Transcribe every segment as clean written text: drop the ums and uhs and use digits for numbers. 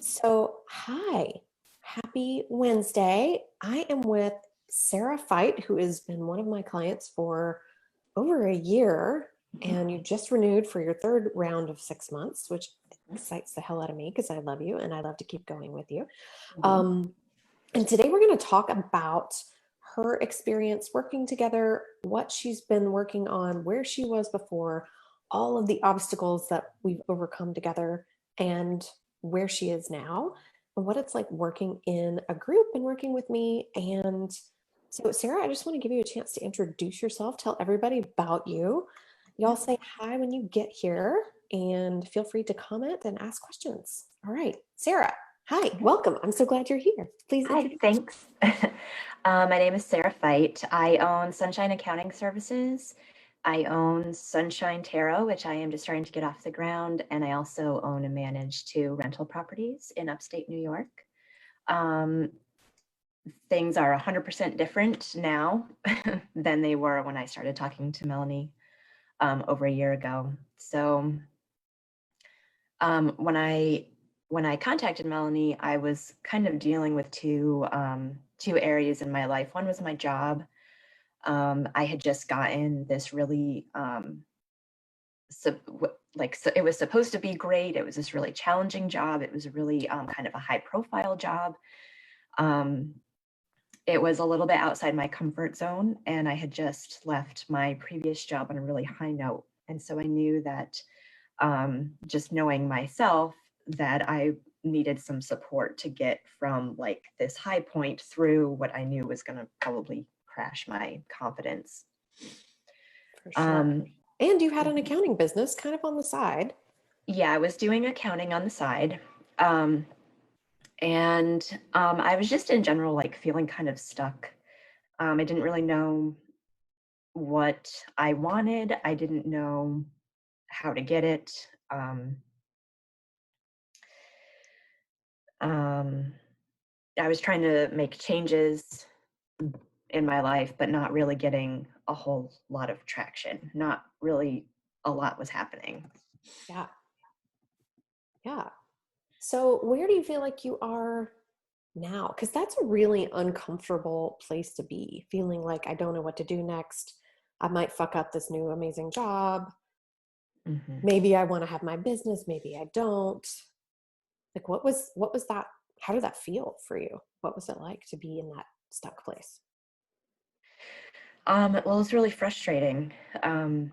So, hi, happy Wednesday. I am with Sarah Fite, who has been one of my clients for over a year, Mhm, and you just renewed for your third round of 6 months, which mhm, excites the hell out of me because I love you and I love to keep going with you. mhm. Um, and today we're going to talk about her experience working together, what she's been working on, where she was before, all of the obstacles that we've overcome together, and where she is now, and what it's like working in a group and working with me. And so, Sarah, I just want to give you a chance to introduce yourself, tell everybody about you. Y'all Yeah. say hi when you get here, and feel free to comment and ask questions. All right, Sarah. Hi, Mhm. welcome. I'm so glad you're here. Please Hi, introduce. thanks. My name is Sarah Fite. I own Sunshine Accounting Services. I own Sunshine Tarot, which I am just starting to get off the ground, and I also own and manage two rental properties in upstate New York. Um, Things are 100% different now than they were when I started talking to Melanie over a year ago. So when I contacted Melanie, I was kind of dealing with two areas in my life. One was my job. I had just gotten this really so it was supposed to be great. It was this really challenging job. It was a really kind of a high profile job. Um, it was a little bit outside my comfort zone, and I had just left my previous job on a really high note. And so I knew that just knowing myself that I needed some support to get from like this high point through what I knew was going to probably crash my confidence. For sure. Um, And you had an mhm. accounting business kind of on the side. Yeah, I was doing accounting on the side. Um, and I was just in general like feeling kind of stuck. I didn't really know what I wanted, I didn't know how to get it. Um, I was trying to make changes in my life, but not really getting a whole lot of traction. Not really a lot was happening. Yeah. Yeah. So, where do you feel like you are now? Because that's a really uncomfortable place to be, feeling like I don't know what to do next. I might fuck up this new amazing job. Mhm. Maybe I want to have my business, maybe I don't. Like what was that? How did that feel for you? What was it like to be in that stuck place? Well, it's really frustrating, um,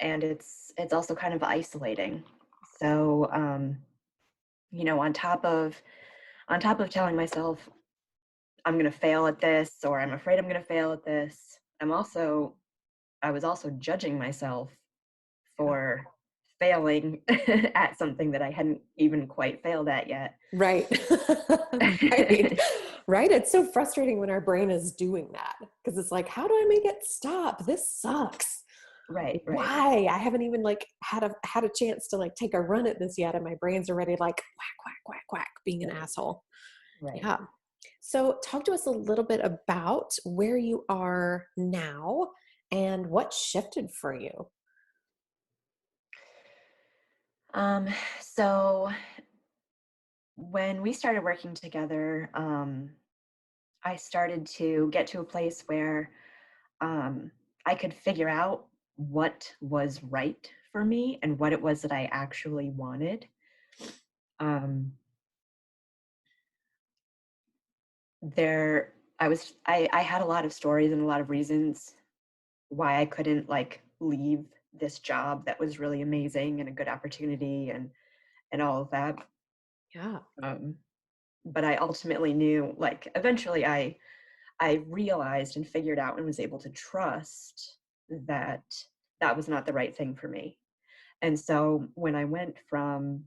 and it's also kind of isolating. So, on top of telling myself I'm going to fail at this, or I'm afraid I'm going to fail at this, I was also judging myself Yeah. for failing at something that I hadn't even quite failed at yet. Right. Right. Right. It's so frustrating when our brain is doing that because it's like, how do I make it stop? This sucks. Right, right, Why? I haven't even like had a chance to like take a run at this yet, and my brain's already like quack, quack, quack, quack, being an right, asshole. right. Yeah. So talk to us a little bit about where you are now and what shifted for you. Um, so when we started working together, I started to get to a place where um, I could figure out what was right for me and what it was that I actually wanted. Um, I had a lot of stories and a lot of reasons why I couldn't like leave this job that was really amazing and a good opportunity and all of that. Yeah. Um, but I ultimately knew, like, eventually I realized and figured out and was able to trust that that was not the right thing for me. And so when I went um,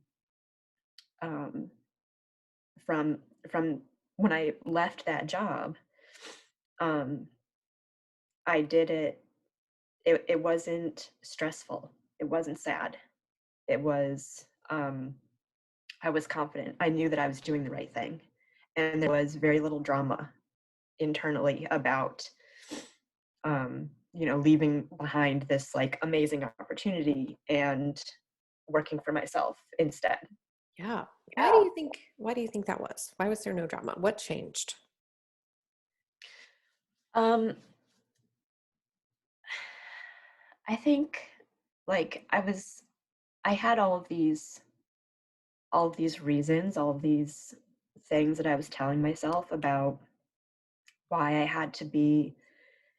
from from when I left that job, um, I did it. It wasn't stressful. It wasn't sad. It was. I was confident. I knew that I was doing the right thing, and there was very little drama internally about leaving behind this like amazing opportunity and working for myself instead. Yeah. Yeah. Why do you think that was? Why was there no drama? What changed? Um, I think like I had all of these reasons, all of these things that I was telling myself about why I had to be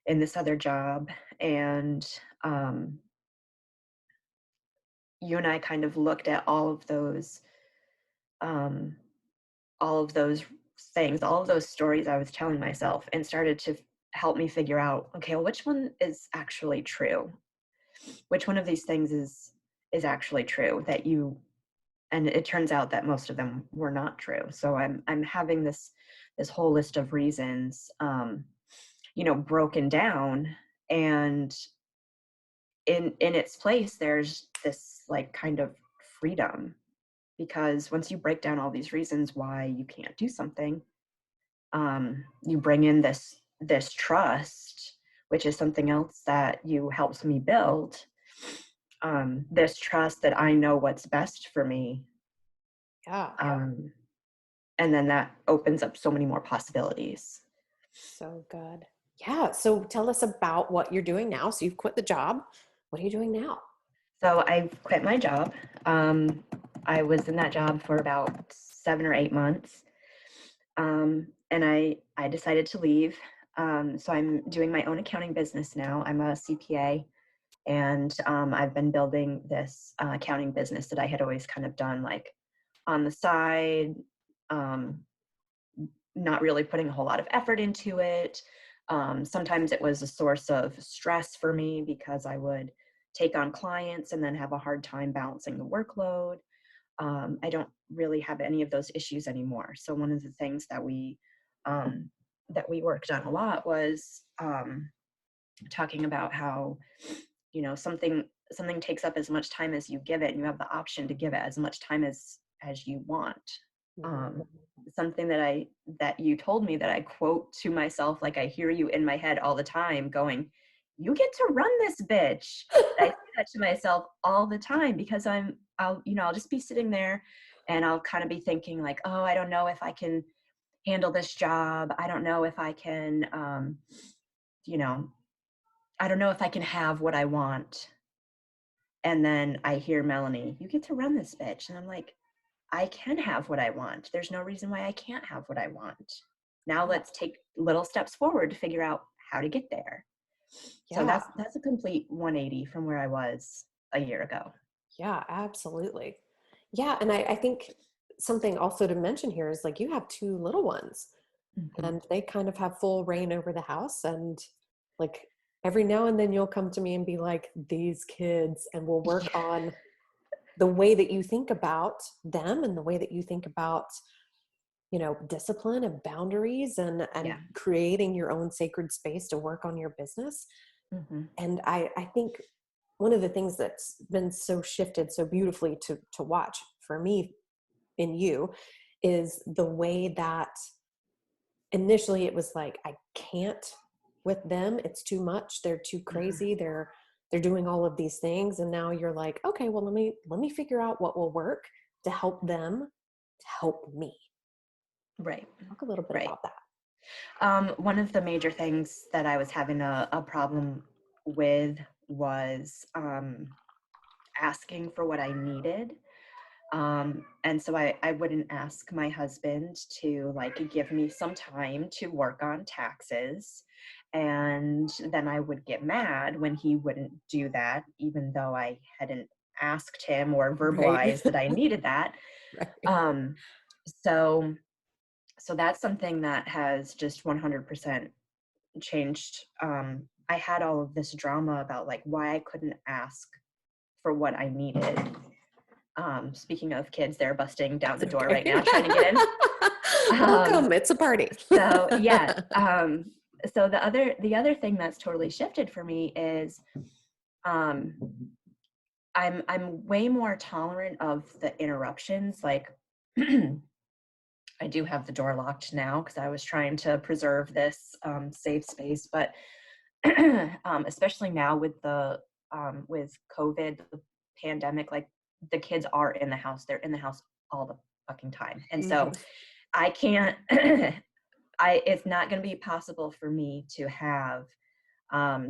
in this other job. And um, you and I kind of looked at um, all of those things, all of those stories I was telling myself, and started to help me figure out, okay, well, which one is actually true? Which one of these things is actually true that you, and it turns out that most of them were not true. So I'm having this whole list of reasons, broken down, and in its place there's this like kind of freedom, because once you break down all these reasons why you can't do something, you bring in this trust, which is something else that you helps me build, this trust that I know what's best for me. Yeah. um, and then that opens up so many more possibilities. So good. Yeah. So tell us about what you're doing now. So you've quit the job. What are you doing now? So I quit my job. um, I was in that job for about 7 or 8 months, and I decided to leave. So I'm doing my own accounting business now. I'm a CPA, and I've been building this accounting business that I had always kind of done like on the side, um, not really putting a whole lot of effort into it. Sometimes it was a source of stress for me because I would take on clients and then have a hard time balancing the workload. I don't really have any of those issues anymore. So one of the things um, that we worked on a lot was talking about how, something takes up as much time as you give it, and you have the option to give it as much time as you want. Mhm. um, Something that you told me that I quote to myself, like I hear you in my head all the time going, you get to run this bitch. I say that to myself all the time because I'll just be sitting there and I'll kind of be thinking like, oh, I don't know if I can handle this job. I don't know if I can, you know I don't know if I can have what I want. And then I hear Melanie, you get to run this bitch. And I'm like, I can have what I want. There's no reason why I can't have what I want. Now Yeah. let's take little steps forward to figure out how to get there. So Yeah. that's a complete 180 from where I was a year ago. Yeah, absolutely. Yeah. And I think something also to mention here is like you have two little ones Mhm. and they kind of have full reign over the house. And like every now and then you'll come to me and be like, these kids, and we'll work Yeah. on the way that you think about them and the way that you think about discipline and boundaries and Yeah. creating your own sacred space to work on your business. Hmm. And I think one of the things that's been so shifted so beautifully to watch for me in you is the way that initially it was like I can't with them, it's too much, they're too crazy, they're doing all of these things, and now you're like, okay, well let me figure out what will work to help them to help me. Right. Talk a little bit Right. about that. One of the major things that I was having a problem with was asking for what I needed. And so I wouldn't ask my husband to like give me some time to work on taxes. And then I would get mad when he wouldn't do that, even though I hadn't asked him or Right. verbalized that I needed that. Right. Um, so so that's something that has just 100% changed. I had all of this drama about like why I couldn't ask for what I needed. Speaking of kids, they're busting down the door right Okay. now trying to get in. Um, Welcome, it's a party. so yeah. So the other thing that's totally shifted for me is um, I'm way more tolerant of the interruptions. Like I do have the door locked now because I was trying to preserve this safe space, but especially now with the with COVID, the pandemic, like the kids are in the house. They're in the house all the fucking time. And so Mhm. I can't, it's not going to be possible for me to have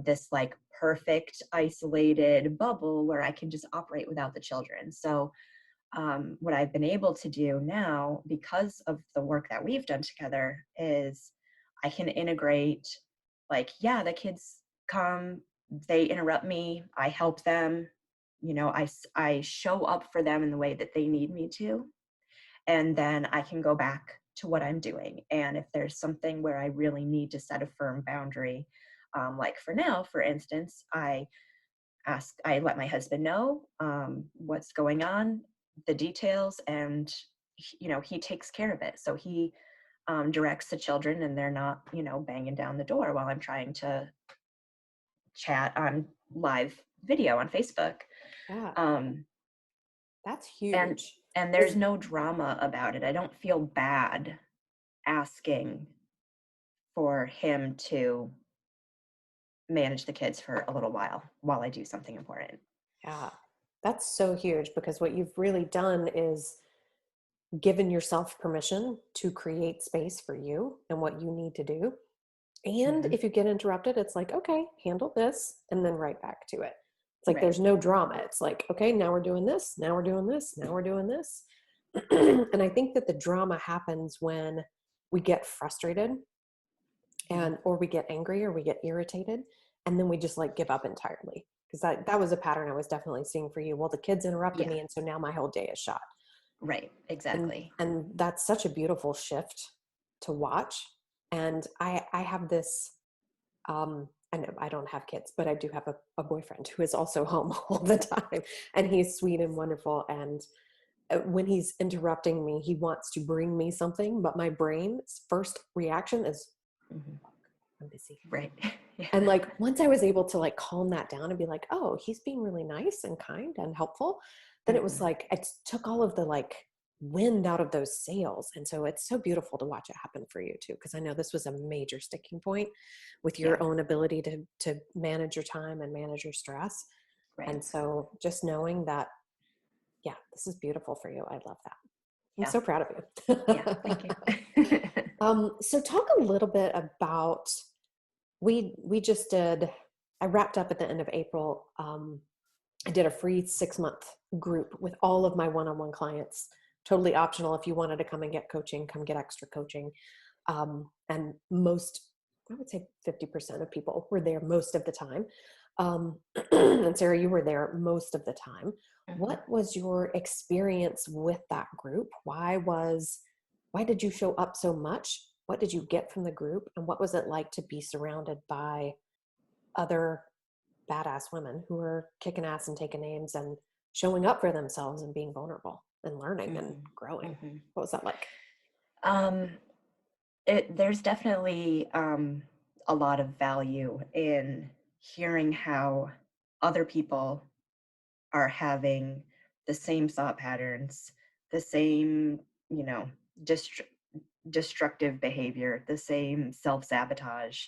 this like perfect isolated bubble where I can just operate without the children. So what I've been able to do now, because of the work that we've done together, is I can integrate, like, yeah, the kids come, they interrupt me, I help them, I show up for them in the way that they need me to. And then I can go back to what I'm doing. And if there's something where I really need to set a firm boundary, like for now, for instance, I let my husband know what's going on, the details, and he takes care of it. So he directs the children, and they're not banging down the door while I'm trying to chat on live video on Facebook. Yeah, Um, that's and huge. and there's Is no drama about it. I don't feel bad asking for him to manage the kids for a little while I do something important. Yeah, that's so huge because what you've really done is given yourself permission to create space for you and what you need to do. And Hmm. if you get interrupted, it's like, okay, handle this and then right back to it. It's like Right. there's no drama. It's like, okay, now we're doing this, now we're doing this, now we're doing this. And I think that the drama happens when we get frustrated Mhm. and or we get angry or we get irritated and then we just like give up entirely. Because that was a pattern I was definitely seeing for you. Well, the kids interrupted Yeah. me and so now my whole day is shot. Right. and Exactly. and that's such a beautiful shift to watch. And I have this I know I don't have kids, but I do have a boyfriend who is also home all the time, and he's sweet and wonderful. And when he's interrupting me, he wants to bring me something, but my brain's first reaction is, Hmm. I'm busy. Right. Yeah. And like once I was able to like calm that down and be like, oh, he's being really nice and kind and helpful, then it was Hmm. like it took all of the like wind out of those sails. And so it's so beautiful to watch it happen for you too, because I know this was a major sticking point with Yeah. your own ability to manage your time and manage your stress. Right. And so just knowing that, yeah, this is beautiful for you. I love that. I'm Yeah. so proud of Yeah. Thank you. you. So talk a little bit about we just did, I wrapped up at the end of April. I did a free 6-month group with all of my one-on-one clients, totally optional. If you wanted to come and get coaching, come get extra coaching. And most, I would say 50% of people were there most of the time. And Sarah, you were there most of the time. Mhm. What was your experience with that group? Why did you show up so much? What did you get from the group? And what was it like to be surrounded by other badass women who are kicking ass and taking names and showing up for themselves and being vulnerable and learning and Mhm. growing? Mhm. What was that like? Um, there's definitely a lot of value in hearing how other people are having the same thought patterns, the same, you know, dest- destructive behavior, the same self-sabotage.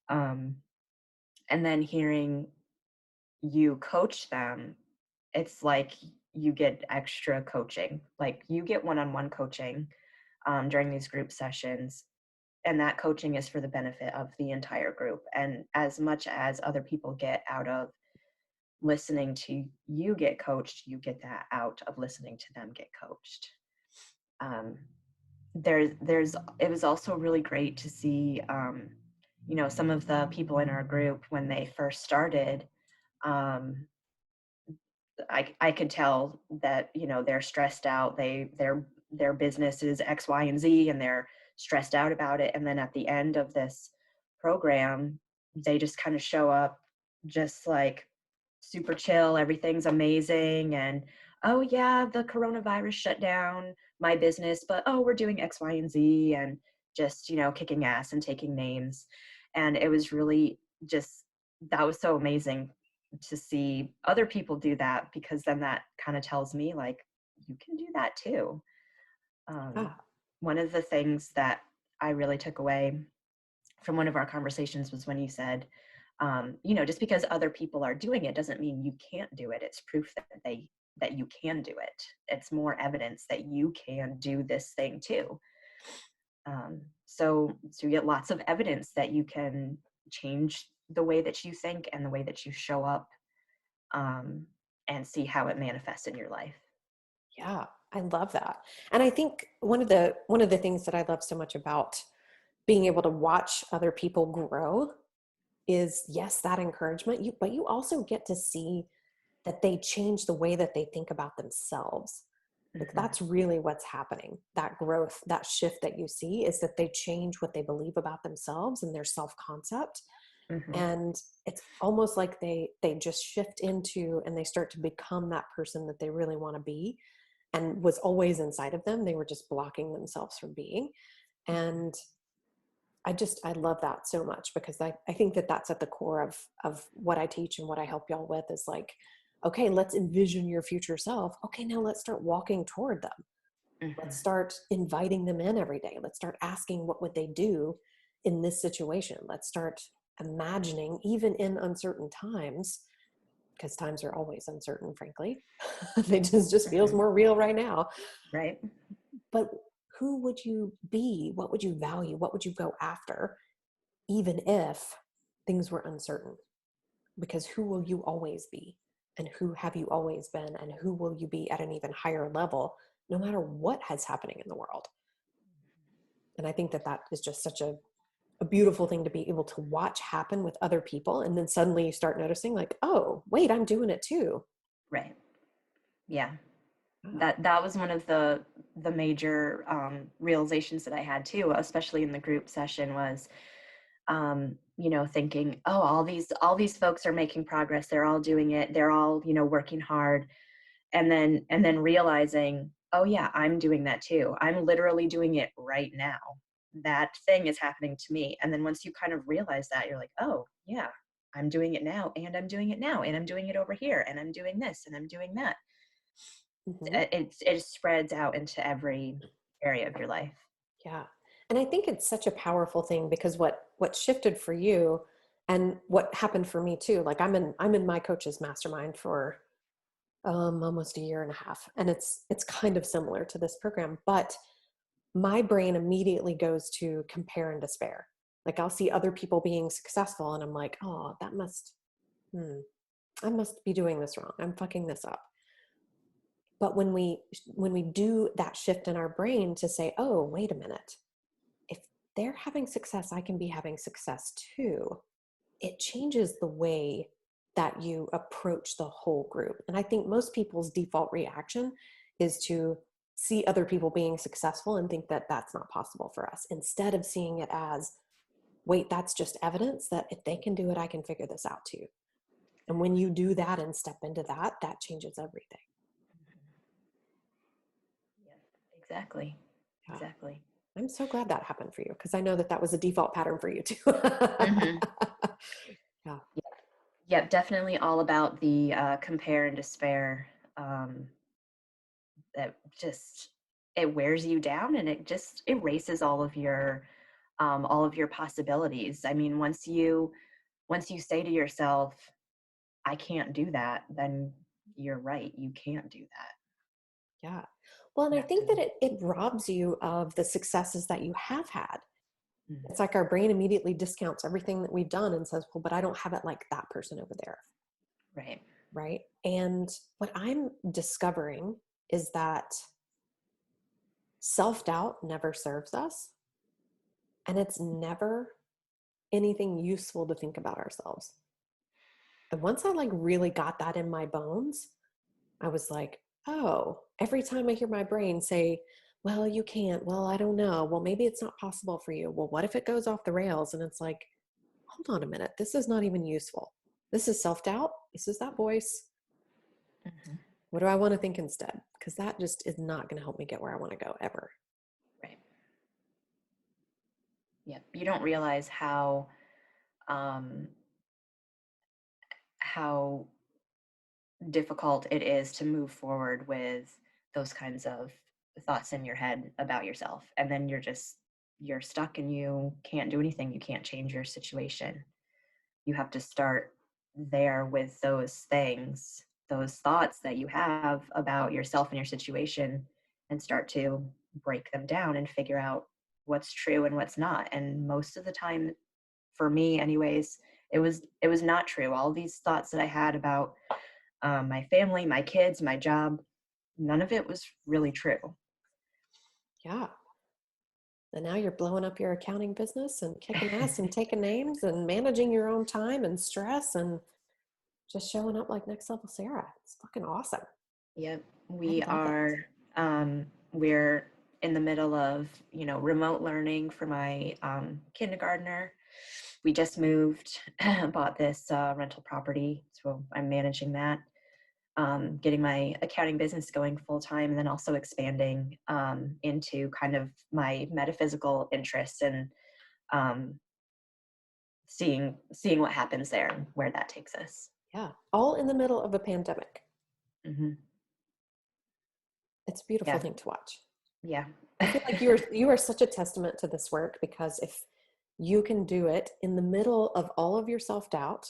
Um, and then hearing you coach them, it's like you get extra coaching. Like you get one-on-one coaching during these group sessions, and that coaching is for the benefit of the entire group. And as much as other people get out of listening to you get coached, you get that out of listening to them get coached. Um, there's it was also really great to see some of the people in our group when they first started. um, I could tell that they're stressed out. Their business is X, Y, and Z, and they're stressed out about it. And then at the end of this program, they just kind of show up, just like super chill. Everything's amazing, and oh yeah, the coronavirus shut down my business, but oh, we're doing X, Y, and Z, and just kicking ass and taking names. And it was really just that was so amazing to see other people do that, because then that kind of tells me like you can do that too. um, Ah, One of the things that I really took away from one of our conversations was when you said, just because other people are doing it doesn't mean you can't do it. It's proof that that you can do it. It's more evidence that you can do this thing too. So you get lots of evidence that you can change the way that you think and the way that you show up, um, and see how it manifests in your life. Yeah, I love that. And I think one of the things that I love so much about being able to watch other people grow is, yes, that encouragement, but you also get to see that they change the way that they think about themselves. Like Hmm. that's really what's happening. That growth, that shift that you see is that they change what they believe about themselves and their self-concept. Hmm. And it's almost like they just shift into and they start to become that person that they really want to be and was always inside of them. They were just blocking themselves from being. And I love that so much because I think that that's at the core of what I teach and what I help y'all with is like, okay, let's envision your future self. Okay, now let's start walking toward them. Let's Hmm. start inviting them in every day. Let's start asking what would they do in this situation. Let's start imagining, even in uncertain times, because times are always uncertain, frankly. They just feels Hmm. more real right now. Right. But who would you be? What would you value? What would you go after, even if things were uncertain? Because who will you always be? And who have you always been? And who will you be at an even higher level, no matter what has happening in the world? And I think that that is just such a beautiful thing to be able to watch happen with other people. And then suddenly you start noticing, like, oh, wait, I'm doing it too. Right. Yeah. Yeah. That was one of the major realizations that I had too, especially in the group session, was thinking, oh, all these folks are making progress. They're all doing it. They're all, working hard. And then realizing, oh yeah, I'm doing that too. I'm literally doing it right now. That thing is happening to me. And then once you kind of realize that, you're like, oh yeah, I'm doing it now, and I'm doing it now, and I'm doing it over here, and I'm doing this, and I'm doing that. Hmm. It spreads out into every area of your life. Yeah. And I think it's such a powerful thing because what shifted for you and what happened for me too, like I'm in my coach's mastermind for almost a year and a half. And it's kind of similar to this program, but my brain immediately goes to compare and despair. Like I'll see other people being successful and I'm like, oh, hmm, I must be doing this wrong. I'm fucking this up. But when we do that shift in our brain to say, oh, wait a minute, if they're having success, I can be having success too. It changes the way that you approach the whole group. And I think most people's default reaction is to see other people being successful and think that that's not possible for us, instead of seeing it as, wait, that's just evidence that if they can do it, I can figure this out too. And when you do that and step into that, that changes everything. Yeah, exactly. Yeah. Exactly. I'm so glad that happened for you because I know that that was a default pattern for you too. Hmm. Yeah. Yep, definitely all about the compare and despair. That just, it wears you down, and it just erases all of your possibilities. I mean, once you say to yourself, I can't do that, then you're right, you can't do that. Yeah. Well, and You I have to. think that it robs you of the successes that you have had. Mhm. It's like our brain immediately discounts everything that we've done and says, well, but I don't have it like that person over there. Right. Right. And what I'm discovering is that self doubt never serves us. And it's never anything useful to think about ourselves. And once I like really got that in my bones, I was like, oh, every time I hear my brain say, well, you can't, well, I don't know, well, maybe it's not possible for you. Well, what if it goes off the rails? And it's like, hold on a minute, this is not even useful. This is self doubt. This is that voice. Hmm. What do I want to think instead? Because that just is not going to help me get where I want to go ever. Right. Yeah. You don't realize um, how difficult it is to move forward with those kinds of thoughts in your head about yourself, and then you're stuck, and you can't do anything. You can't change your situation. You have to start there with those things, those thoughts that you have about yourself and your situation and start to break them down and figure out what's true and what's not. And most of the time, for me anyways, it was not true. All these thoughts that I had about my family, my kids, my job, none of it was really true. Yeah. And now you're blowing up your accounting business and kicking ass and taking names and managing your own time and stress and just showing up like next level Sarah. It's fucking awesome. Yep. I We love it. are, we're in the middle of, remote learning for my kindergartner. We just moved, bought this rental property. So I'm managing that, getting my accounting business going full time, and then also expanding into kind of my metaphysical interests and um, seeing what happens there and where that takes us. Yeah. All in the middle of a pandemic. Hmm. It's a beautiful Yeah. thing to watch. Yeah. I feel like you are such a testament to this work, because if you can do it in the middle of all of your self-doubt,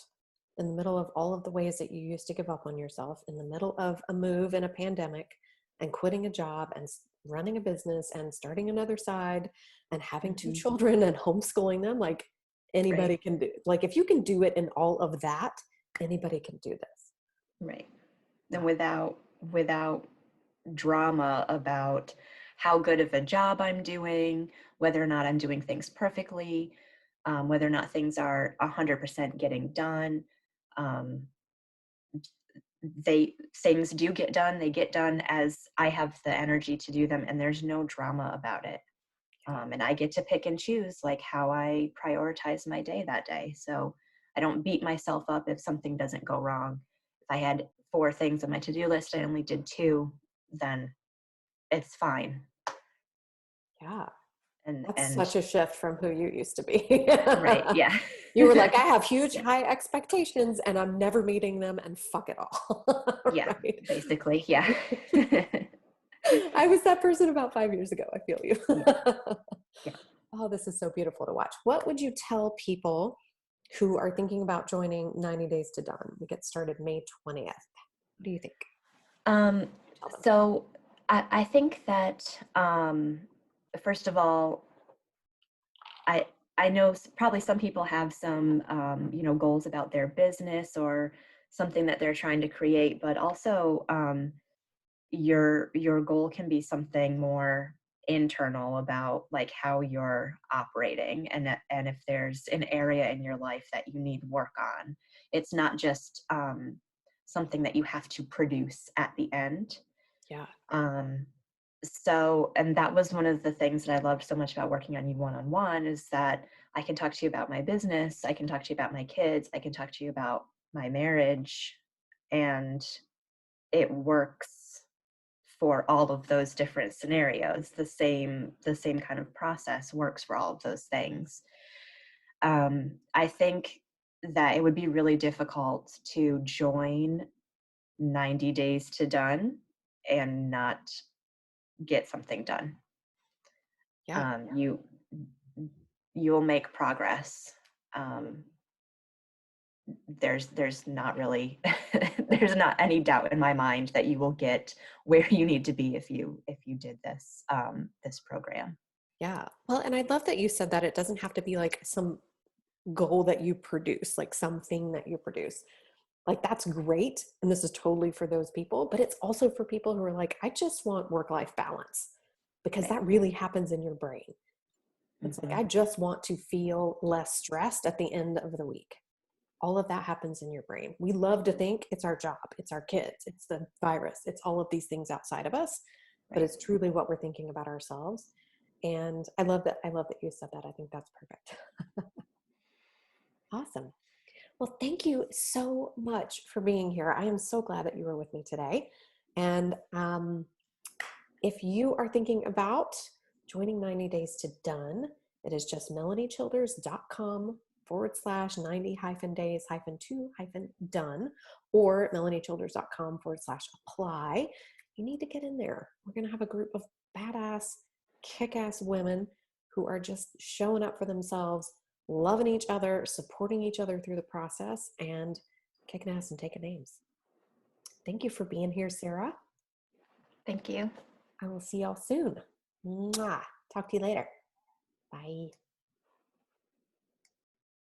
in the middle of all of the ways that you used to give up on yourself, in the middle of a move in a pandemic and quitting a job and running a business and starting another side and having two Hmm. children and homeschooling them, like anybody Right. can do. Like if you can do it in all of that, anybody can do this. Right. And Wow. without drama about how good of a job I'm doing, whether or not I'm doing things perfectly, whether or not things are 100% getting done. Um, things do get done. They get done as I have the energy to do them, and there's no drama about it. Yeah. And I get to pick and choose like how I prioritize my day that day. So I don't beat myself up if something doesn't go wrong. If I had 4 things on my to-do list, I only did 2, then it's fine. Yeah. And That's and such a shift from who you used to be. right, yeah. You were like, I have huge, Yeah, high expectations and I'm never meeting them, and fuck it all. yeah, Right. basically, yeah. I was that person about 5 years ago. I feel you. Yeah, yeah. Oh, this is so beautiful to watch. What would you tell people who are thinking about joining 90 Days to Done? We get started May 20th. What do you think? Um, Tell them. so I think that first of all, I I know probably some people have some goals about their business or something that they're trying to create, but also your goal can be something more internal about like how you're operating, and if there's an area in your life that you need work on. It's not just something that you have to produce at the end. Yeah. um, and that was one of the things that I loved so much about working on you one-on-one, is that I can talk to you about my business, I can talk to you about my kids, I can talk to you about my marriage, and it works for all of those different scenarios. The same kind of process works for all of those things. I think that it would be really difficult to join 90 Days to Done and not get something done. Yeah. You'll make progress. Um, there's not really there's not any doubt in my mind that you will get where you need to be if you did this program. Yeah. Well, and I love that you said that it doesn't have to be like some goal that you produce, like something that you produce. Like that's great. And this is totally for those people, but it's also for people who are like, I just want work-life balance, because Right. that really happens in your brain. It's like, Hmm. I just want to feel less stressed at the end of the week. All of that happens in your brain. We love to think it's our job, it's our kids, it's the virus, it's all of these things outside of us, but Right. it's truly what we're thinking about ourselves. And I love that. I love that you said that. I think that's perfect. Awesome. Well, thank you so much for being here. I am so glad that you were with me today. And if you are thinking about joining 90 Days to Done, it is just melaниechilders.com/90 days 2 done, or melaниechilders.com/apply. You need to get in there. We're going to have a group of badass, kick ass women who are just showing up for themselves, loving each other, supporting each other through the process, and kicking ass and taking names. Thank you for being here, Sarah. Thank you. I will see y'all soon. Mwah. Talk to you later. Bye.